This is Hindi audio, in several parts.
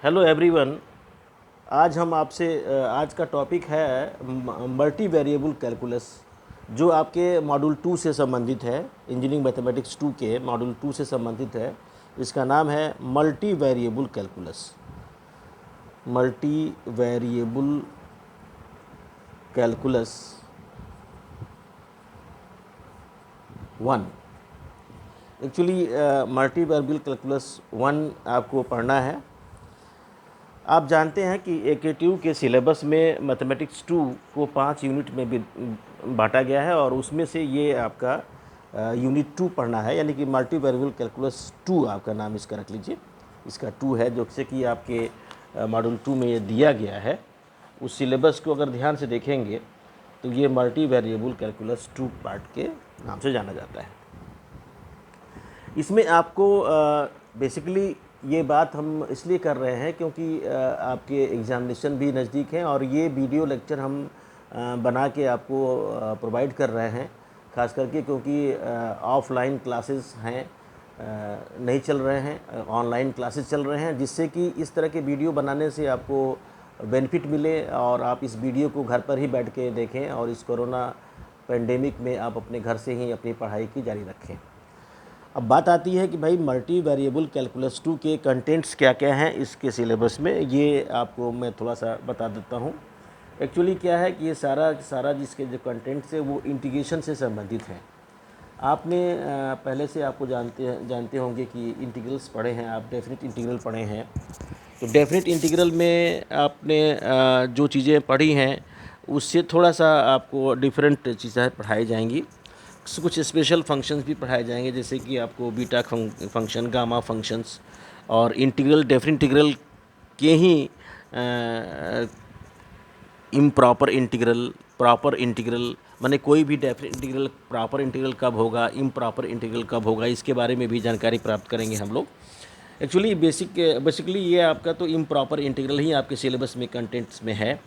Hello everyone. आज हम आपसे आज का टॉपिक है मल्टी वेरिएबल कैलकुलस, जो आपके मॉड्यूल 2 से संबंधित है। इंजीनियरिंग मैथमेटिक्स 2 के मॉड्यूल 2 से संबंधित है। इसका नाम है multi variable calculus. Multi variable calculus 1। Actually multi variable calculus 1 आपको पढ़ना है। आप जानते हैं कि AK2 के सिलेबस में मैथमेटिक्स 2 को 5 यूनिट में भी बांटा गया है, और उसमें से ये आपका यूनिट 2 पढ़ना है, यानी कि मल्टी वेरिएबल कैलकुलस 2 आपका नाम इसका रख लीजिए। इसका 2 है, जो कि आपके मॉड्यूल 2 में ये दिया गया है। उस सिलेबस को अगर ध्यान से देखेंगे तो ये मल्टी वेरिएबल कैलकुलस 2 पार्ट के नाम से जाना जाता है। इसमें आपको बेसिकली ये बात हम इसलिए कर रहे हैं क्योंकि आपके एग्ज़ामिनेशन भी नज़दीक हैं, और ये वीडियो लेक्चर हम बना के आपको प्रोवाइड कर रहे हैं, ख़ास करके क्योंकि ऑफलाइन क्लासेस हैं, नहीं चल रहे हैं, ऑनलाइन क्लासेस चल रहे हैं, जिससे कि इस तरह के वीडियो बनाने से आपको बेनिफिट मिले और आप इस वीडियो को घर पर ही बैठ के देखें, और इस कोरोना पेंडेमिक में आप अपने घर से ही अपनी पढ़ाई की जारी रखें। अब बात आती है कि भाई मल्टी वेरिएबल कैलकुलस 2 के कंटेंट्स क्या क्या हैं इसके सिलेबस में, ये आपको मैं थोड़ा सा बता देता हूँ। एक्चुअली क्या है कि ये सारा जिसके जो कंटेंट्स है वो इंटीग्रेशन से संबंधित हैं। आपने पहले से आपको जानते होंगे कि इंटीग्रल्स पढ़े हैं, आप डेफिनेट इंटीग्रल पढ़े हैं। तो डेफिनेट इंटीग्रल में आपने जो चीज़ें पढ़ी हैं उससे थोड़ा सा आपको डिफरेंट चीज़ें पढ़ाई जाएंगी। कुछ स्पेशल फंक्शंस भी पढ़ाए जाएंगे, जैसे कि आपको बीटा फंक्शन, गामा फंक्शंस, और इंटीग्रल, डेफिनेट इंटीग्रल के ही इम्प्रॉपर इंटीग्रल, प्रॉपर इंटीग्रल, माने कोई भी डेफिनेट इंटीग्रल प्रॉपर इंटीग्रल कब होगा, इम्प्रॉपर इंटीग्रल कब होगा, इसके बारे में भी जानकारी प्राप्त करेंगे हम लोग। एक्चुअली बेसिकली ये आपका तो इम्प्रॉपर इंटीग्रल ही आपके सिलेबस में कंटेंट्स में है।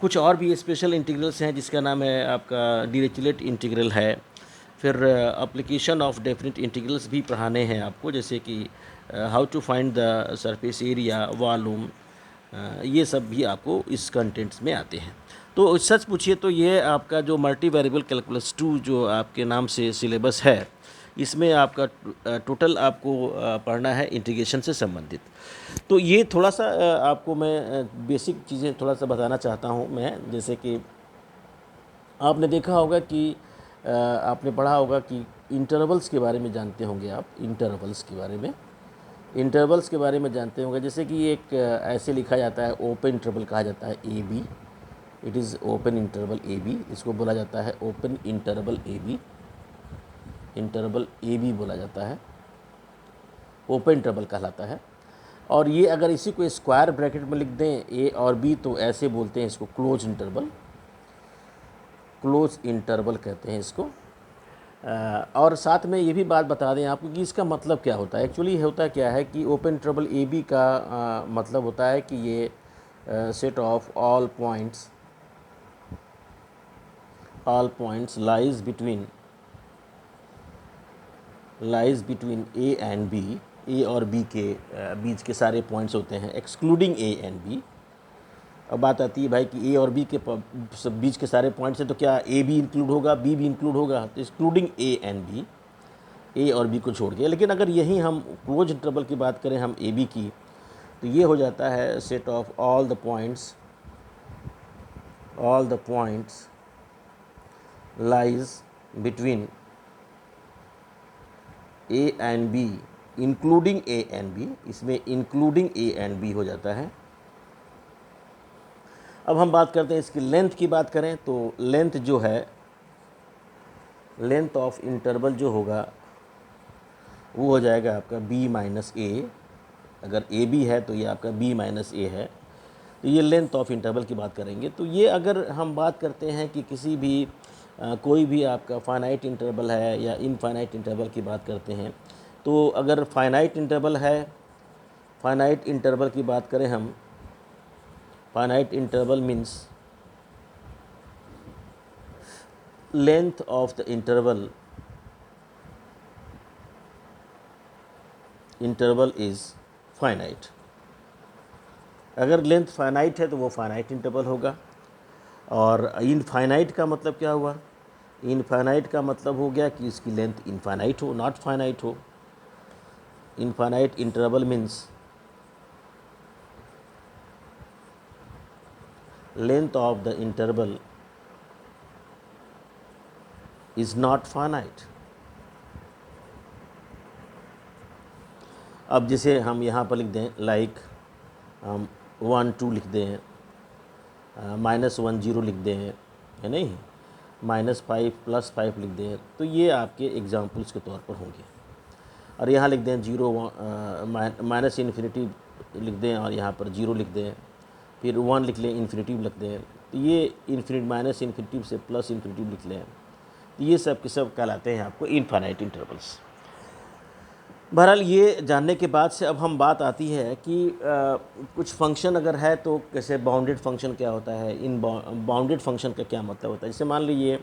कुछ और भी स्पेशल इंटीग्रल्स हैं, जिसका नाम है आपका डिरिचलेट इंटीग्रल है। फिर एप्लीकेशन ऑफ डेफिनेट इंटीग्रल्स भी पढ़ाने हैं आपको, जैसे कि how to find the surface area, volume, ये सब भी आपको इस कंटेंट्स में आते हैं। तो सच पूछिए तो ये आपका जो मल्टी वेरिएबल कैलकुलस 2 जो आपके नाम से सिलेबस है, इसमें आपका टोटल आपको पढ़ना है इंटीग्रेशन से संबंधित। तो ये थोड़ा सा आपको मैं बेसिक चीज़ें थोड़ा सा बताना चाहता हूँ मैं। जैसे कि आपने देखा होगा कि आपने पढ़ा होगा कि इंटरवल्स के बारे में जानते होंगे आप। इंटरवल्स के बारे में जानते होंगे, जैसे कि एक ऐसे लिखा जाता है, ओपन इंटरवल कहा जाता है A B. It is open interval A B, इसको बोला जाता है open interval A B. Interval A B बोला जाता है, ओपन इंटरवल कहलाता है। और ये अगर इसी को स्क्वायर ब्रैकेट में लिख दें ए और बी, तो ऐसे बोलते हैं इसको क्लोज इंटरवल। क्लोज इंटरवल कहते हैं इसको। और साथ में ये भी बात बता दें आपको कि इसका मतलब क्या होता है। एक्चुअली होता क्या है कि ओपन इंटरवल ए बी का मतलब होता है कि ये set of all points lies between A and B. A और बी के बीच के सारे पॉइंट्स होते हैं, एक्सक्लूडिंग ए एंड बी। अब बात आती है भाई कि ए और बी के बीच के सारे पॉइंट्स हैं, तो क्या ए भी इंक्लूड होगा, बी भी इंक्लूड होगा? तो excluding A and B, A और बी को छोड़ के। लेकिन अगर यही हम क्लोज इंटरवल की बात करें हम ए बी की, तो ये हो जाता है set of all the points lies between A and B including A and B. इसमें इंक्लूडिंग ए एंड बी हो जाता है। अब हम बात करते हैं इसकी लेंथ की बात करें, तो लेंथ जो है, लेंथ ऑफ इंटरवल जो होगा वो हो जाएगा आपका b माइनस ए। अगर ए बी है तो ये आपका b माइनस ए है। तो ये लेंथ ऑफ इंटरवल की बात करेंगे। तो ये अगर हम बात करते हैं कि किसी भी कोई भी आपका फाइनाइट इंटरवल है या इनफाइनाइट इंटरवल की बात करते हैं, तो अगर फाइनाइट इंटरवल है, फाइनाइट इंटरवल की बात करें हम, finite interval means length of the interval is finite. अगर लेंथ फाइनाइट है तो वो फाइनाइट इंटरवल होगा। और इनफाइनाइट का मतलब क्या हुआ? इनफाइनाइट का मतलब हो गया कि इसकी लेंथ इनफाइनाइट हो, नॉट फाइनाइट हो। Infinite interval means length of the interval is not finite। अब जैसे हम यहाँ पर लिख दें लाइक हम 1 2 लिख दें, -1 0 लिख दें, है नहीं, -5 +5 लिख दें, तो ये आपके एग्जाम्पल्स के तौर पर होंगे। और यहाँ लिख दें 0 माइनस इन्फिनिटी लिख दें और यहाँ पर 0 लिख दें, फिर 1 लिख लें, इन्फिनिटिव लिख दें, तो ये इन्फिनिट माइनस इन्फिनिटिव से प्लस इन्फिनिटिव लिख लें, तो ये सब के सब कहलाते हैं आपको इनफाइनाइट इंटरवल्स। बहरहाल ये जानने के बाद से अब हम बात आती है कि कुछ फंक्शन अगर है तो कैसे बाउंडेड फंक्शन क्या होता है, इन बाउंडेड फंक्शन का क्या मतलब होता है। जैसे मान लीजिए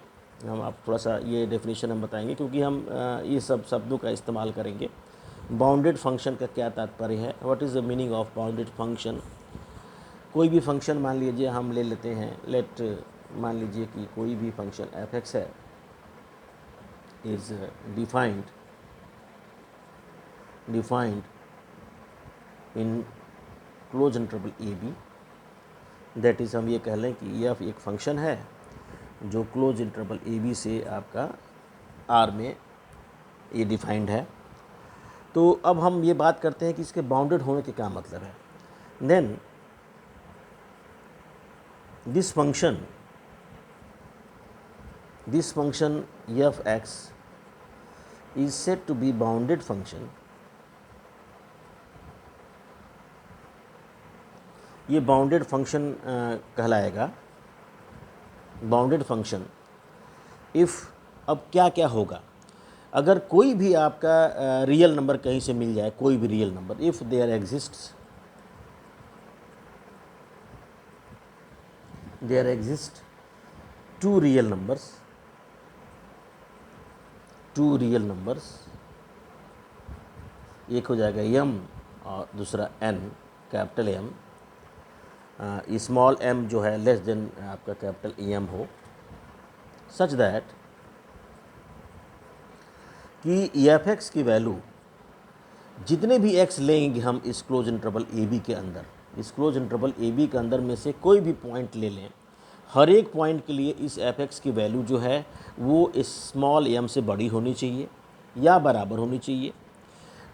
हम आप थोड़ा सा ये डेफिनेशन हम बताएंगे क्योंकि हम ये सब शब्दों का इस्तेमाल करेंगे। बाउंडेड फंक्शन का क्या तात्पर्य है, what is the meaning of bounded function. कोई भी फंक्शन मान लीजिए हम ले लेते हैं, मान लीजिए कि कोई भी फंक्शन f(x) है, is defined in close interval A B. That is हम ये कह लें कि यह एक फंक्शन है जो क्लोज इंटरवल ए बी से आपका आर में ये डिफाइंड है। तो अब हम ये बात करते हैं कि इसके बाउंडेड होने के क्या मतलब है। Then this function f(x) is said to be bounded function। ये बाउंडेड फंक्शन कहलाएगा, बाउंडेड फंक्शन इफ़। अब क्या क्या होगा, अगर कोई भी आपका रियल नंबर कहीं से मिल जाए, कोई भी real number, if there exist two real numbers, एक हो जाएगा m और दूसरा n, capital M, small m जो है लेस देन आपका कैपिटल em हो, सच दैट कि f(x) की वैल्यू जितने भी x लेंगे हम इस क्लोज इंटरवल ए बी के अंदर, इस क्लोज इंटरवल ए बी के अंदर में से कोई भी पॉइंट ले लें, हर एक पॉइंट के लिए इस f(x) की वैल्यू जो है वो इस स्मॉल m से बड़ी होनी चाहिए या बराबर होनी चाहिए,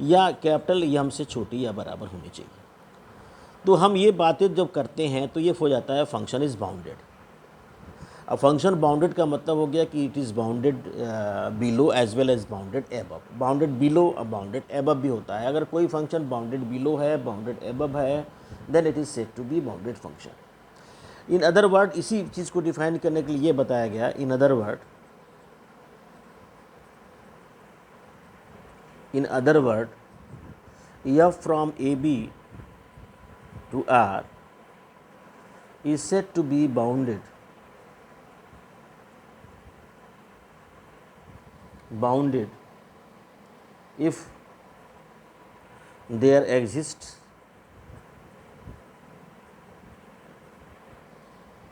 या कैपिटल M से छोटी या बराबर होनी चाहिए। तो हम ये बातें जब करते हैं तो ये हो जाता है फंक्शन इज़ बाउंडेड। अब फंक्शन बाउंडेड का मतलब हो गया कि it is bounded below as well as bounded above. Bounded below और बाउंडेड एबव भी होता है। अगर कोई फंक्शन बाउंडेड बिलो है, बाउंडेड एबव है, then it is said to be bounded function. In other word, इसी चीज़ को डिफाइन करने के लिए ये बताया गया, इन other word f from AB to R is said to be bounded if there exists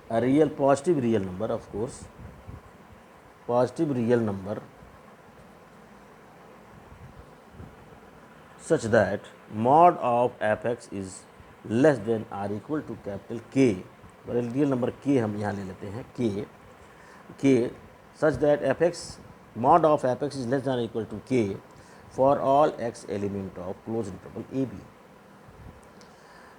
a positive real number, of course, positive real number such that mod of f(x) is less than or equal to capital K। Real number K हम यहाँ ले लेते हैं, K such that f(x) mod of f(x) is less than or equal to K for all x element of close interval AB।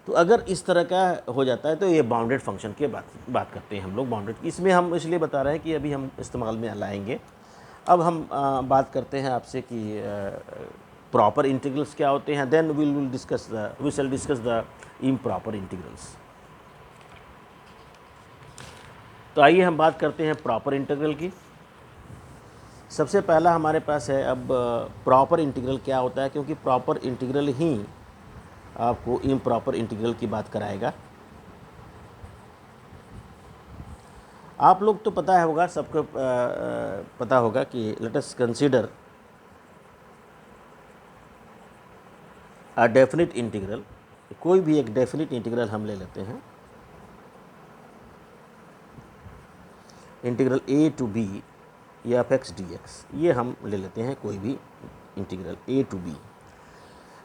तो अगर इस तरह का हो जाता है तो ये बाउंडेड फंक्शन की बात करते हैं हम लोग। बाउंडेड इसमें हम इसलिए बता रहे हैं कि अभी हम इस्तेमाल में लाएंगे। अब हम बात करते हैं आपसे कि प्रॉपर इंटीग्रल्स क्या होते हैं। Then we shall discuss the improper integrals. तो आइए हम बात करते हैं प्रॉपर इंटीग्रल की। सबसे पहला हमारे पास है अब प्रॉपर इंटीग्रल क्या होता है, क्योंकि प्रॉपर इंटीग्रल ही आपको इम्प्रॉपर इंटीग्रल की बात कराएगा। आप लोग तो पता है होगा, सबको पता होगा कि let us consider a definite integral, कोई भी एक डेफिनेट इंटीग्रल हम ले लेते हैं, इंटीग्रल a टू b या एफ एक्स डी एक्स, ये हम ले लेते हैं कोई भी integral a to b।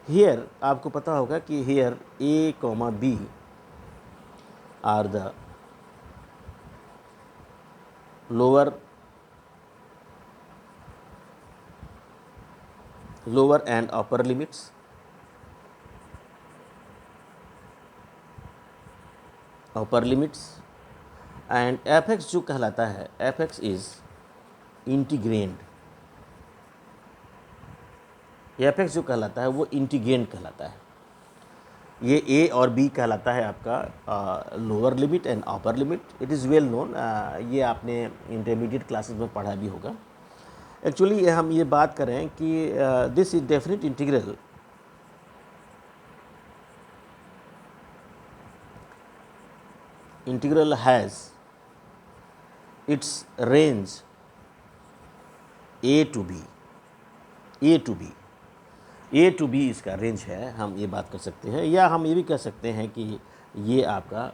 Here आपको पता होगा कि here a comma b are the lower and upper limits, and F X जो कहलाता है, F X is integrand, F X जो कहलाता है वो इंटीग्रेंड कहलाता है। ये ए और बी कहलाता है आपका lower limit and upper limit. It is well known, ये आपने इंटरमीडिएट क्लासेस में पढ़ा भी होगा। एक्चुअली हम ये बात करें कि this is definite integral has its range a to b इसका रेंज है, हम ये बात कर सकते हैं। या हम ये भी कह सकते हैं कि ये आपका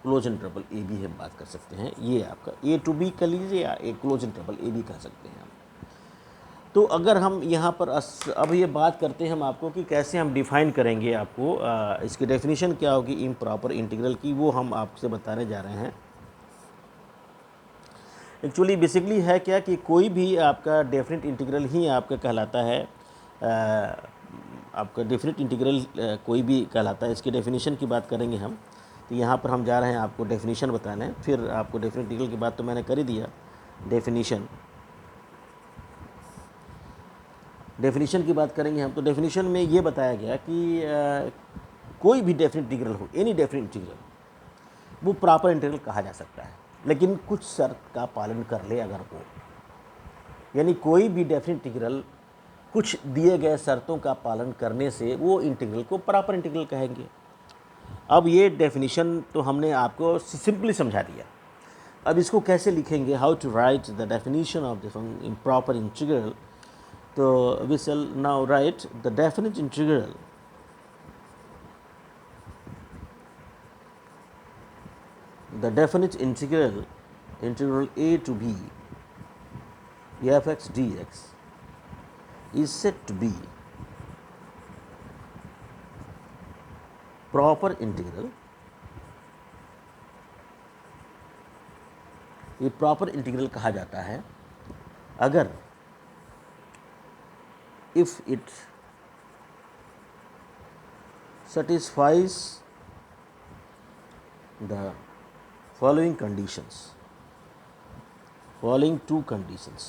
क्लोज इंटरवल ए बी हम बात कर सकते हैं। ये आपका ए टू बी कर लीजिए या एक क्लोज इंटरवल ए बी कह सकते हैं हम। तो अगर हम यहाँ पर अब ये बात करते हैं हम आपको कि कैसे हम डिफ़ाइन करेंगे, आपको इसकी डेफिनेशन क्या होगी इम्प्रॉपर इंटीग्रल की, वो हम आपसे बताने जा रहे हैं। एक्चुअली बेसिकली है क्या कि कोई भी आपका डेफिनेट इंटीग्रल ही आपका कहलाता है, आपका डेफिनेट इंटीग्रल कोई भी कहलाता है। इसकी डेफिनेशन की बात करेंगे हम। तो यहाँ पर हम जा रहे हैं आपको डेफिनेशन बताने, फिर आपको डेफिनेट इंटीग्रल की बात तो मैंने कर ही दिया। डेफिनेशन की बात करेंगे हम। तो डेफिनेशन में ये बताया गया कि कोई भी डेफिनेट इंटीग्रल हो, एनी डेफिनेट इंटीग्रल, वो प्रॉपर इंटीग्रल कहा जा सकता है, लेकिन कुछ शर्त का पालन कर ले अगर हो। यानी कोई भी डेफिनेट इंटीग्रल कुछ दिए गए शर्तों का पालन करने से वो इंटीग्रल को प्रॉपर इंटीग्रल कहेंगे। अब ये डेफिनेशन तो हमने आपको सिंपली समझा दिया। अब इसको कैसे लिखेंगे, how to write the definition of the improper integral. तो we shall now write the definite integral integral a to b f x dx is said to be proper integral। ये प्रॉपर इंटीग्रल कहा जाता है अगर if it satisfies the following two conditions।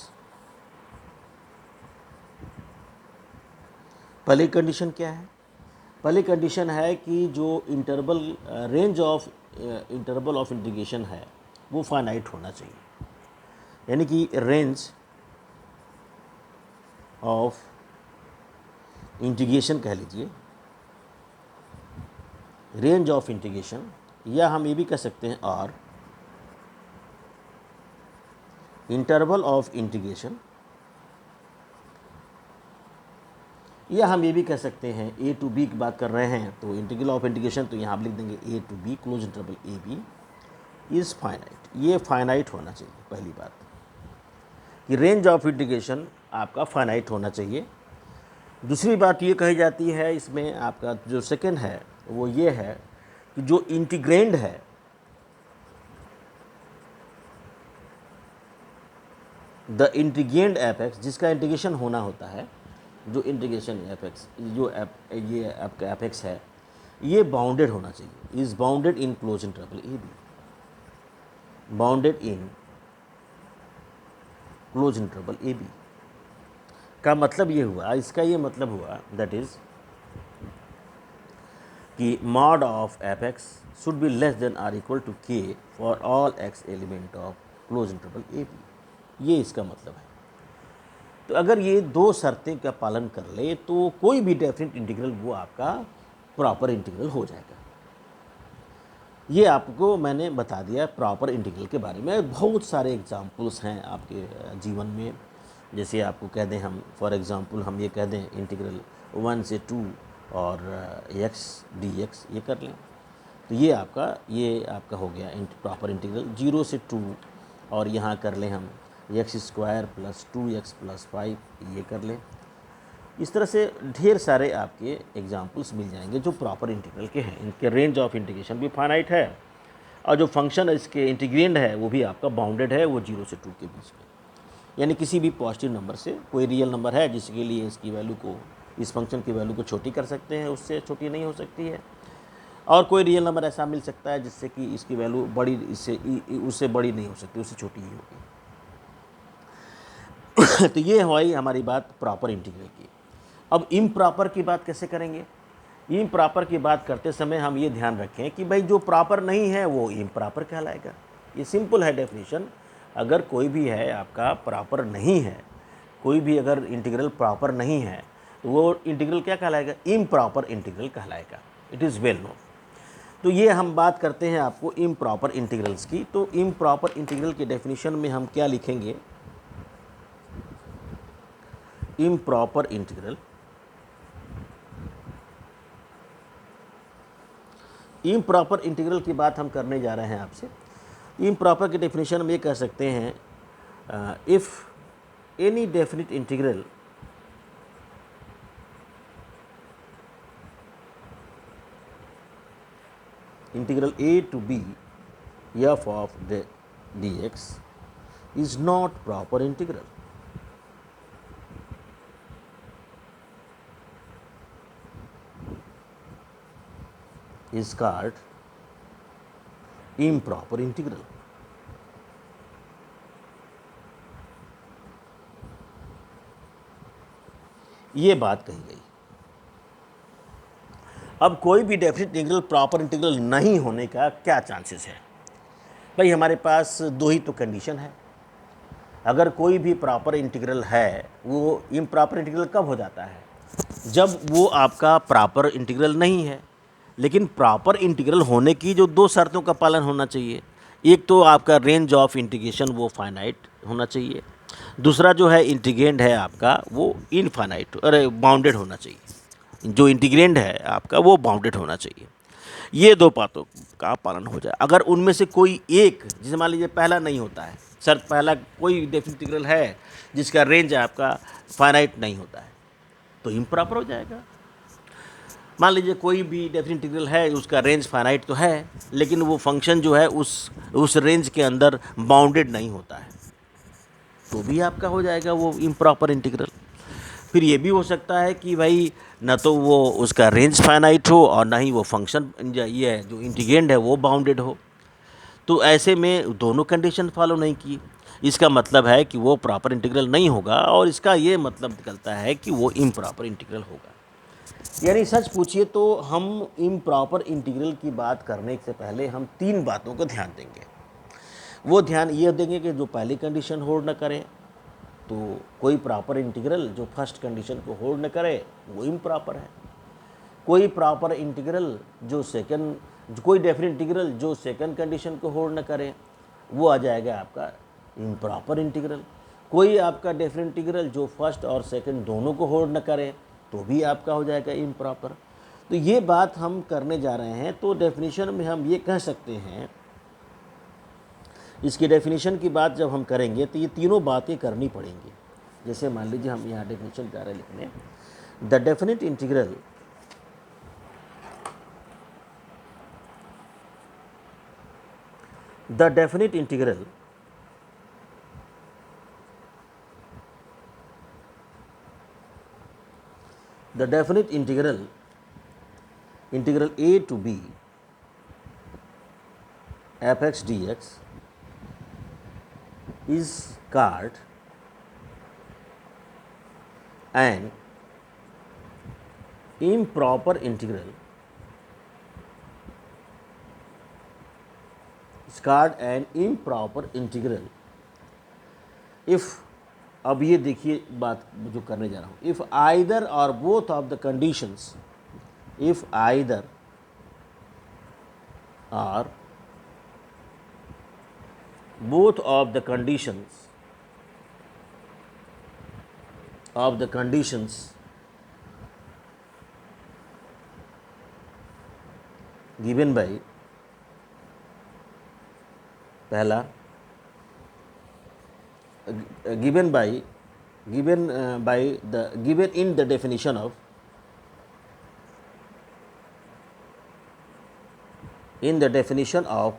पहली कंडीशन क्या है? पहली कंडीशन है कि जो range of interval of integration है वो फाइनाइट होना चाहिए। यानी कि रेंज ऑफ इंटीग्रेशन कह लीजिए, रेंज ऑफ इंटीग्रेशन, या हम ये भी कह सकते हैं और इंटरवल ऑफ इंटीग्रेशन, या हम ये भी कह सकते हैं ए टू बी की बात कर रहे हैं तो इंटीग्रल ऑफ इंटीग्रेशन, तो यहाँ आप लिख देंगे A to B close interval A B is finite. ये फाइनाइट होना चाहिए। पहली बात कि रेंज ऑफ इंटीग्रेशन आपका फाइनाइट होना चाहिए। दूसरी बात ये कही जाती है इसमें, आपका जो सेकंड है वो ये है कि जो इंटीग्रेंड है, द इंटीग्रेंड एफ एक्स, जिसका इंटीग्रेशन होना होता है, जो इंटीग्रेशन एफ एक्स, ये आपका एफ एक्स है, ये बाउंडेड होना चाहिए। Is bounded in close interval A B, bounded in close interval A B का मतलब ये हुआ, इसका ये मतलब हुआ दैट इज़ कि mod of f x should be less than or equal to K for all x element of close interval A B. ये इसका मतलब है। तो अगर ये दो शर्तें का पालन कर ले तो कोई भी डेफिनेट इंटीग्रल वो आपका प्रॉपर इंटीग्रल हो जाएगा। ये आपको मैंने बता दिया प्रॉपर इंटीग्रल के बारे में। बहुत सारे एग्जांपल्स हैं आपके जीवन में। जैसे आपको कह दें हम, फॉर एग्ज़ाम्पल हम ये कह दें इंटीग्रल 1 से 2 और एक्स डी एक्स ये कर लें। तो ये आपका हो गया प्रॉपर इंटीग्रल 0 से 2, और यहाँ कर लें हम x square plus 2x plus 5 ये कर लें। इस तरह से ढेर सारे आपके एग्जाम्पल्स मिल जाएंगे जो प्रॉपर इंटीग्रल के हैं। इनके रेंज ऑफ इंटीग्रेशन भी फाइनाइट है, और जो फंक्शन इसके इंटीग्रेंड है वो भी आपका बाउंडेड है, वो 0 से 2 के बीच में। यानी किसी भी पॉजिटिव नंबर से, कोई रियल नंबर है जिसके लिए इसकी वैल्यू को, इस फंक्शन की वैल्यू को छोटी कर सकते हैं, उससे छोटी नहीं हो सकती है, और कोई रियल नंबर ऐसा मिल सकता है जिससे कि इसकी वैल्यू बड़ी, उससे बड़ी नहीं हो सकती, उससे छोटी ही होगी। तो ये हुई हमारी बात प्रॉपर इंटीग्रल की। अब इम्प्रॉपर की बात कैसे करेंगे? इम्प्रॉपर की बात करते समय हम ये ध्यान रखें कि भाई जो प्रॉपर नहीं है वो इम्प्रॉपर कहलाएगा। ये सिंपल है डेफिनेशन। अगर कोई भी है आपका प्रॉपर नहीं है, कोई भी अगर इंटीग्रल प्रॉपर नहीं है, तो वो इंटीग्रल क्या कहलाएगा? इम्प्रॉपर इंटीग्रल कहलाएगा। It is well known. तो ये हम बात करते हैं आपको इम्प्रॉपर इंटीग्रल्स की। तो इम्प्रॉपर इंटीग्रल के डेफिनेशन में हम क्या लिखेंगे? इम्प्रॉपर इंटीग्रल, इम्प्रॉपर इंटीग्रल की बात हम करने जा रहे हैं आपसे। इम्प्रॉपर के डेफिनेशन में ये कह सकते हैं, if any definite integral integral a to b f of dx is not proper integral, is called improper integral. ये बात कही गई। अब कोई भी डेफिनिट इंटीग्रल प्रॉपर इंटीग्रल नहीं होने का क्या चांसेस है? भाई हमारे पास दो ही तो कंडीशन है। अगर कोई भी प्रॉपर इंटीग्रल है, वो इम्प्रॉपर इंटीग्रल कब हो जाता है? जब वो आपका प्रॉपर इंटीग्रल नहीं है। लेकिन प्रॉपर इंटीग्रल होने की जो दो शर्तों का पालन होना चाहिए, एक तो आपका रेंज ऑफ इंटीग्रेशन वो फाइनाइट होना चाहिए, दूसरा जो है इंटीग्रेंड है आपका वो इनफाइनाइट बाउंडेड होना चाहिए। जो इंटीग्रेंड है आपका वो बाउंडेड होना चाहिए। ये दो बातों का पालन हो जाए। अगर उनमें से कोई एक, जैसे मान लीजिए पहला नहीं होता है, शर्त पहला, कोई डेफिनिट इंटीग्रल है जिसका रेंज आपका फाइनाइट नहीं होता है, तो इम्प्रॉपर हो जाएगा। मान लीजिए कोई भी डेफिनिट इंटीग्रल है, उसका रेंज फाइनाइट तो है, लेकिन वो फंक्शन जो है उस रेंज के अंदर बाउंडेड नहीं होता है, तो भी आपका हो जाएगा वो इम्प्रॉपर इंटीग्रल। फिर ये भी हो सकता है कि भाई न तो वो उसका रेंज फाइनाइट हो और ना ही वो फंक्शन, ये जो इंटीग्रेंड है वो बाउंडेड हो। तो ऐसे में दोनों कंडीशन फॉलो नहीं की, इसका मतलब है कि वो प्रॉपर इंटीग्रल नहीं होगा, और इसका ये मतलब निकलता है कि वो इम्प्रॉपर इंटीग्रल होगा। यानी सच पूछिए तो हम इम्प्रॉपर इंटीग्रल की बात करने से पहले हम तीन बातों को ध्यान देंगे। वो ध्यान ये देंगे कि जो पहली कंडीशन होल्ड न करे, तो कोई प्रॉपर इंटीग्रल जो फर्स्ट कंडीशन को होल्ड न करे वो इम्प्रॉपर है। कोई प्रॉपर इंटीग्रल जो कोई डेफिनेट इंटीग्रल जो सेकंड कंडीशन को होल्ड न करे, वो आ जाएगा आपका इम्प्रॉपर इंटीग्रल। कोई आपका डेफिनेट इंटीग्रल जो फर्स्ट और सेकंड दोनों को होल्ड न करे, तो भी आपका हो जाएगा इम्प्रॉपर। तो ये बात हम करने जा रहे हैं। तो डेफिनेशन में हम ये कह सकते हैं, इसकी डेफिनेशन की बात जब हम करेंगे तो ये तीनों बातें करनी पड़ेंगी। जैसे मान लीजिए हम यहाँ डेफिनेशन जा रहे हैं लिखने, the definite integral the definite integral integral a to b fx dx is called an improper integral, is called an improper integral if, अब ये देखिए बात जो करने जा रहा हूँ, if either or both of the conditions, if either or both of the conditions given by, पहला given by the given in the definition of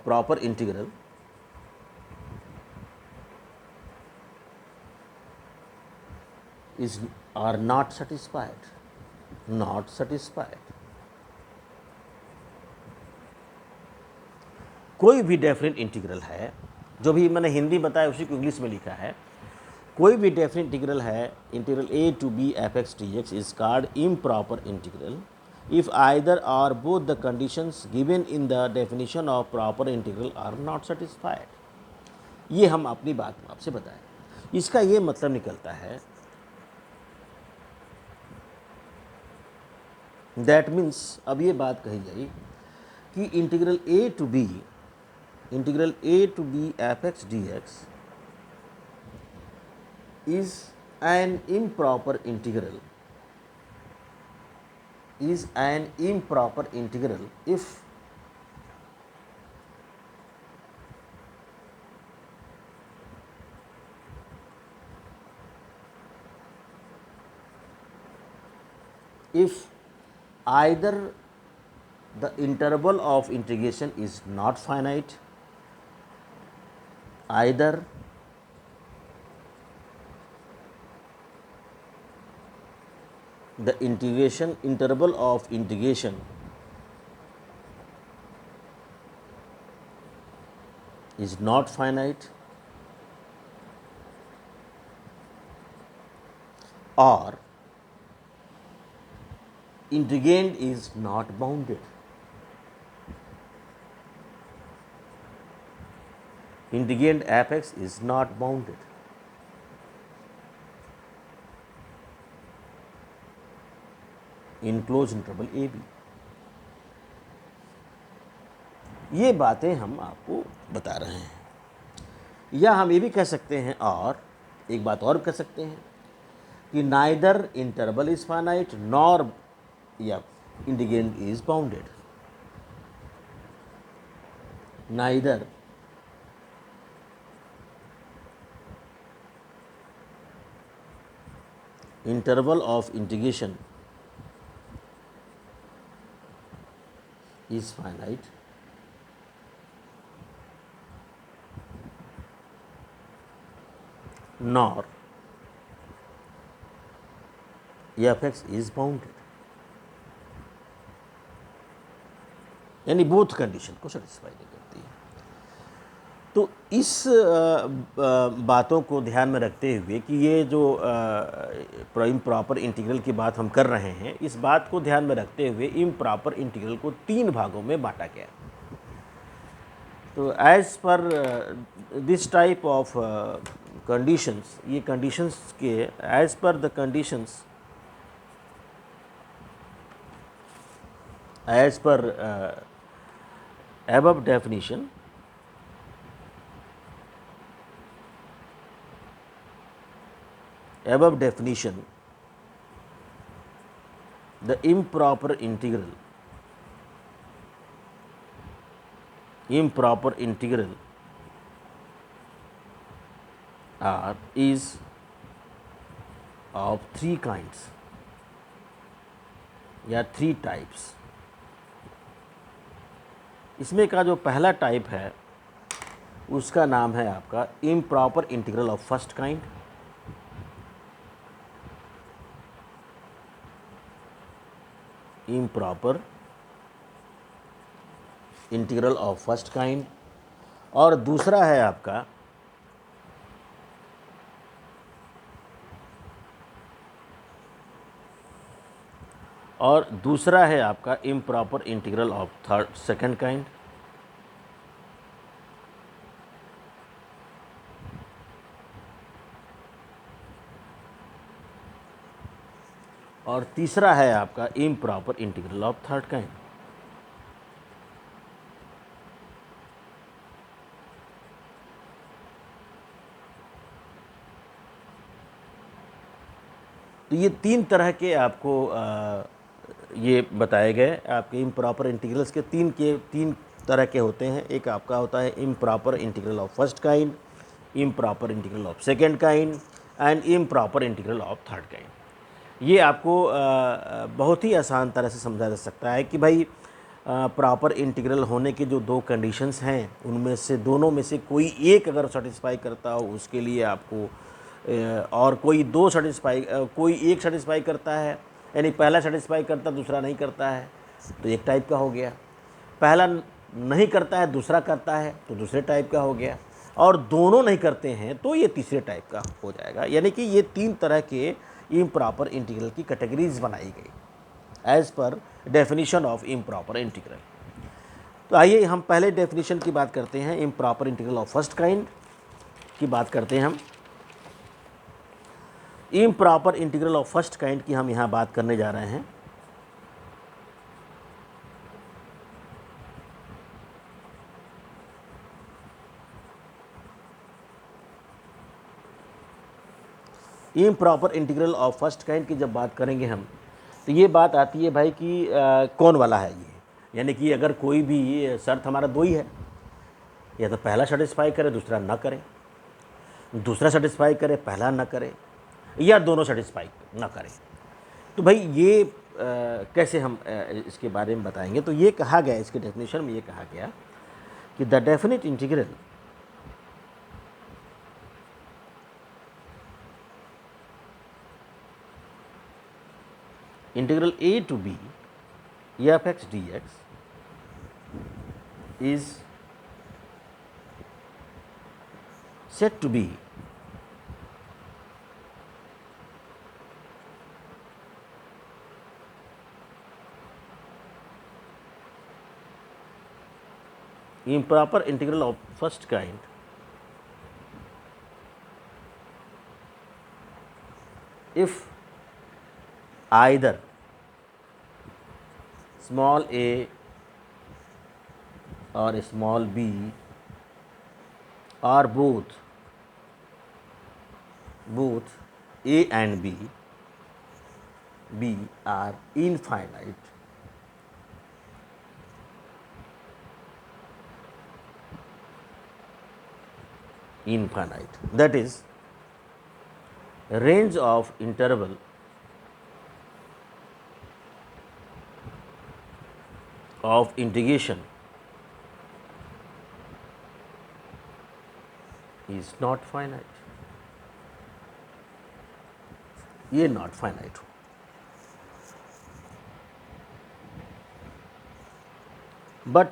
proper integral is are not satisfied. कोई भी डेफिनेट इंटीग्रल है, जो भी मैंने हिंदी बताया उसी को इंग्लिश में लिखा है, कोई भी डेफिनेट इंटीग्रल है, integral a to b f(x) dx is called improper integral if either or both the conditions given in the definition of proper integral are not satisfied. ये हम अपनी बात आपसे बताएं। इसका ये मतलब निकलता है, दैट मीन्स, अब ये बात कही जाए कि integral a to b f(x) dx is an improper integral if either the interval of integration is not finite, either the interval of integration is not finite, or integrand is not bounded. Integrand f(x) is not bounded. In close interval A B. ये बातें हम आपको बता रहे हैं, या हम ये भी कह सकते हैं, और एक बात और कह सकते हैं कि neither interval is finite nor या integrand is bounded. Neither interval of integration is finite nor f(x) is bounded, यानी बोथ कंडीशन को सेटिस्फाई नहीं करती है। तो इस बातों को ध्यान में रखते हुए कि ये जो इम्प्रॉपर इंटीग्रल की बात हम कर रहे हैं, इस बात को ध्यान में रखते हुए इम्प्रॉपर इंटीग्रल को 3 भागों में बांटा गया। तो as per this type of conditions, ये कंडीशंस के as per the conditions as per above definition, the improper integral is of 3 kinds या 3 types। इसमें का जो पहला टाइप है उसका नाम है आपका improper integral of first kind, improper integral of first kind, और दूसरा है आपका improper integral of second kind. और तीसरा है आपका improper integral of third kind. तो ये 3 तरह के आपको ये बताए गए आपके इम्प्रॉपर इंटीग्रल्स के तीन तरह के होते हैं। एक आपका होता है improper integral of first kind, improper integral of second kind and improper integral of third kind. ये आपको बहुत ही आसान तरह से समझा जा सकता है कि भाई प्रॉपर इंटीग्रल होने के जो दो कंडीशंस हैं, उनमें से दोनों में से कोई एक अगर सेटिस्फाई करता हो उसके लिए आपको और कोई दो कोई एक सेटिस्फाई करता है, यानी पहला सेटिस्फाई करता दूसरा नहीं करता है तो एक टाइप का हो गया, पहला नहीं करता है दूसरा करता है तो दूसरे टाइप का हो गया, और दोनों नहीं करते हैं तो ये तीसरे टाइप का हो जाएगा। यानी कि ये तीन तरह के इम्प्रॉपर इंटीग्रल की कैटेगरीज बनाई गई as per definition of improper integral. तो आइए हम पहले डेफिनेशन की बात करते हैं, improper integral of first kind की बात करते हैं हम। Improper integral of first kind की हम यहाँ बात करने जा रहे हैं। Improper integral of first kind की जब बात करेंगे हम तो ये बात आती है भाई कि कौन वाला है ये, यानी कि अगर कोई भी शर्त हमारा दो ही है, या तो पहला सेटिस्फाई करे दूसरा ना करे, दूसरा सेटिस्फाई करे पहला ना करे, या दोनों सेटिस्फाई ना करे, तो भाई ये कैसे हम इसके बारे में बताएंगे। तो ये कहा गया, इसके डेफिनेशन में ये कहा गया कि the definite integral integral a to b f x dx is said to be improper integral of first kind if either small a or small b or both a and b are infinite, that is range of interval of integration is not finite, ये नॉट फाइनाइट हो। But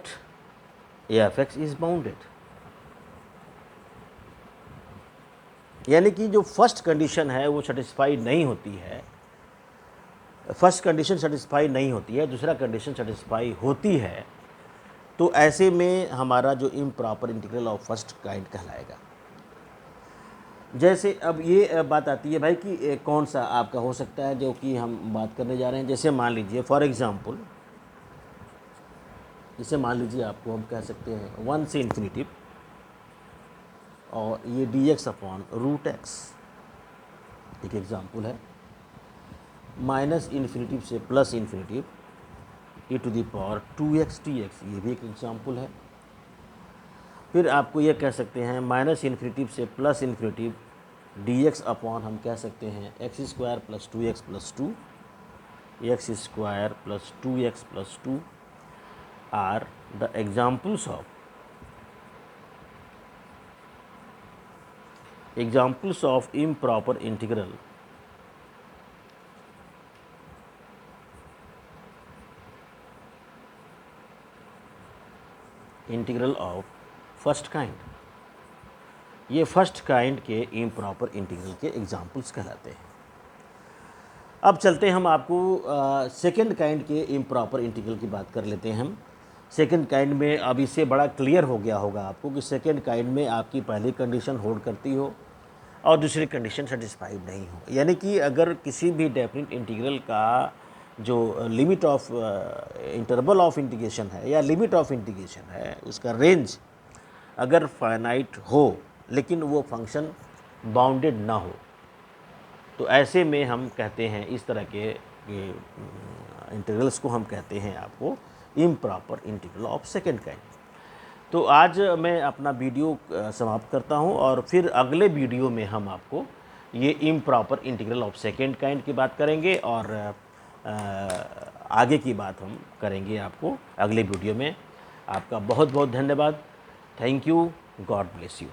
F X is bounded, यानी कि जो फर्स्ट कंडीशन है वो सेटिस्फाई नहीं होती है, फर्स्ट कंडीशन सेटिस्फाई नहीं होती है, दूसरा कंडीशन सेटिस्फाई होती है, तो ऐसे में हमारा जो improper integral of first kind कहलाएगा। जैसे अब ये बात आती है भाई कि कौन सा आपका हो सकता है, जो कि हम बात करने जा रहे हैं। जैसे मान लीजिए फॉर एग्जांपल, जैसे मान लीजिए आपको हम कह सकते हैं 1 से इन्फिनिटी और ये dx अपॉन रूट एक्स, एक एग्जांपल है, माइनस इन्फिनिटी से plus infinity e to the power 2x dx, ये भी एक एग्जांपल है। फिर आपको ये कह सकते हैं माइनस इन्फिनिटी से प्लस इन्फिनिटी dx अपॉन हम कह सकते हैं X square plus 2x plus 2, X square plus 2x plus 2 are the examples of improper integral of first kind. ये फर्स्ट काइंड के इम्प्रॉपर इंटीग्रल के एग्जाम्पल्स कहलाते हैं। अब चलते हैं हम आपको सेकंड काइंड के इम्प्रॉपर इंटीग्रल की बात कर लेते हैं हम। सेकंड काइंड में अब इससे बड़ा क्लियर हो गया होगा आपको कि सेकंड काइंड में आपकी पहली कंडीशन होल्ड करती हो और दूसरी कंडीशन सेटिस्फाइड नहीं हो, यानी कि अगर किसी भी डेफिनेट इंटीग्रल का जो limit of interval of integration है या लिमिट ऑफ इंटीग्रेशन है, उसका रेंज अगर फाइनाइट हो लेकिन वो फंक्शन बाउंडेड ना हो, तो ऐसे में हम कहते हैं इस तरह के इंटीग्रल्स को हम कहते हैं आपको improper integral of second kind. तो आज मैं अपना वीडियो समाप्त करता हूं और फिर अगले वीडियो में हम आपको ये improper integral of second kind की बात करेंगे और आगे की बात हम करेंगे आपको अगले वीडियो में। आपका बहुत बहुत धन्यवाद। Thank you. God bless you.